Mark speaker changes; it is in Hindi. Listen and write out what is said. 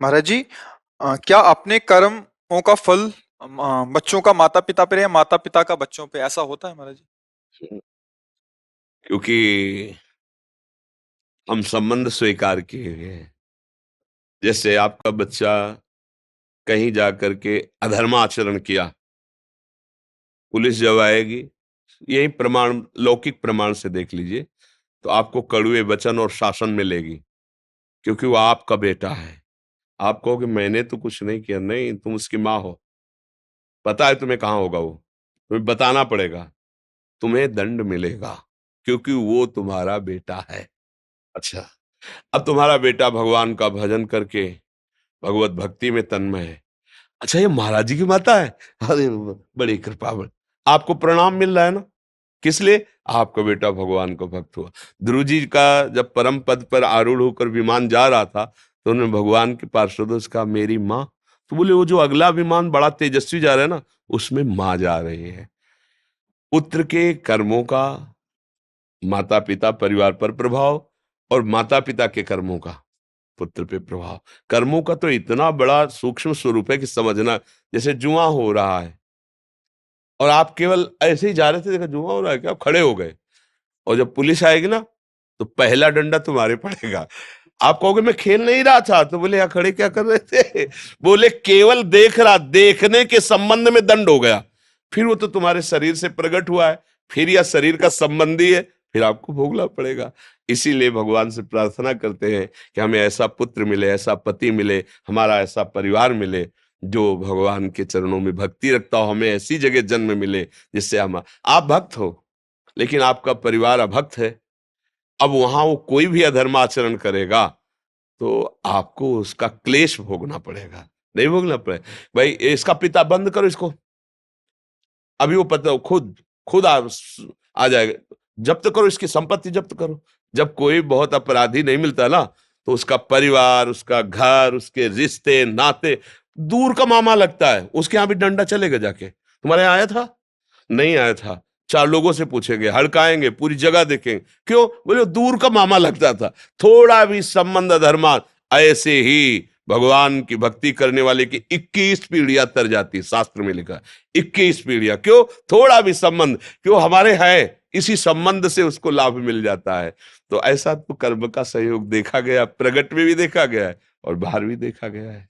Speaker 1: महाराज जी, क्या अपने कर्मों का फल बच्चों का माता पिता पे या माता पिता का बच्चों पे, ऐसा होता है महाराज जी?
Speaker 2: क्योंकि हम संबंध स्वीकार किए हुए हैं। जैसे आपका बच्चा कहीं जाकर के अधर्माचरण किया, पुलिस जब आएगी, यही प्रमाण लौकिक प्रमाण से देख लीजिए, तो आपको कड़वे वचन और शासन मिलेगी, क्योंकि वो आपका बेटा है। आप कहोगे मैंने तो कुछ नहीं किया। नहीं, तुम उसकी माँ हो, पता है तुम्हें कहाँ होगा वो, तुम्हें बताना पड़ेगा, तुम्हें दंड मिलेगा, क्योंकि वो तुम्हारा बेटा है। अच्छा, अब तुम्हारा बेटा भगवान का भजन करके भगवत भक्ति में तन्मय है। अच्छा, ये महाराज जी की माता है। अरे बड़ी कृपा, आपको प्रणाम मिल रहा है ना, किस लिए? आपका बेटा भगवान का भक्त हुआ। ध्रुव जी का जब परम पद पर आरूढ़ होकर विमान जा रहा था, तो उन्होंने भगवान के पार्षदों से कहा मेरी माँ। तो बोले वो जो अगला विमान बड़ा तेजस्वी जा रहा है ना, उसमें माँ जा रही है। पुत्र के कर्मों का माता पिता परिवार पर प्रभाव, और माता पिता के कर्मों का पुत्र पे प्रभाव। कर्मों का तो इतना बड़ा सूक्ष्म स्वरूप है कि समझना, जैसे जुआ हो रहा है और आप केवल ऐसे ही जा रहे थे, देखा जुआ हो रहा है क्या, आप खड़े हो गए, और जब पुलिस आएगी ना, तो पहला डंडा तुम्हारे पड़ेगा। आप कहोगे मैं खेल नहीं रहा था, तो बोले यहाँ खड़े क्या कर रहे थे? बोले केवल देख रहा, देखने के संबंध में दंड हो गया। फिर वो तो तुम्हारे शरीर से प्रकट हुआ है, फिर यह शरीर का संबंधी है, फिर आपको भोगना पड़ेगा। इसीलिए भगवान से प्रार्थना करते हैं कि हमें ऐसा पुत्र मिले, ऐसा पति मिले, हमारा ऐसा परिवार मिले जो भगवान के चरणों में भक्ति रखता हो। हमें ऐसी जगह जन्म मिले जिससे हम, आप भक्त हो लेकिन आपका परिवार अभक्त है, अब वहां वो कोई भी अधर्म आचरण करेगा तो आपको उसका क्लेश भोगना पड़ेगा, नहीं भोगना पड़ेगा। भाई इसका पिता बंद करो इसको, अभी वो पता खुद खुद आ जाएगा, जब्त करो इसकी संपत्ति, जब्त करो। जब कोई बहुत अपराधी नहीं मिलता ना, तो उसका परिवार, उसका घर, उसके रिश्ते नाते दूर का मामा लगता है, उसके यहां भी डंडा चलेगा जाके। तुम्हारे यहाँ आया था? नहीं आया था। चार लोगों से पूछेंगे, हड़काएंगे, पूरी जगह देखेंगे, क्यों? बोले दूर का मामा लगता था। थोड़ा भी संबंध धर्मा, ऐसे ही भगवान की भक्ति करने वाले की 21 पीढ़ियां तर जाती, शास्त्र में लिखा 21 पीढ़ियां। क्यों? थोड़ा भी संबंध, क्यों हमारे है, इसी संबंध से उसको लाभ मिल जाता है। तो ऐसा तो कर्म का सहयोग देखा गया, प्रगट में भी देखा गया है और बाहर भी देखा गया है।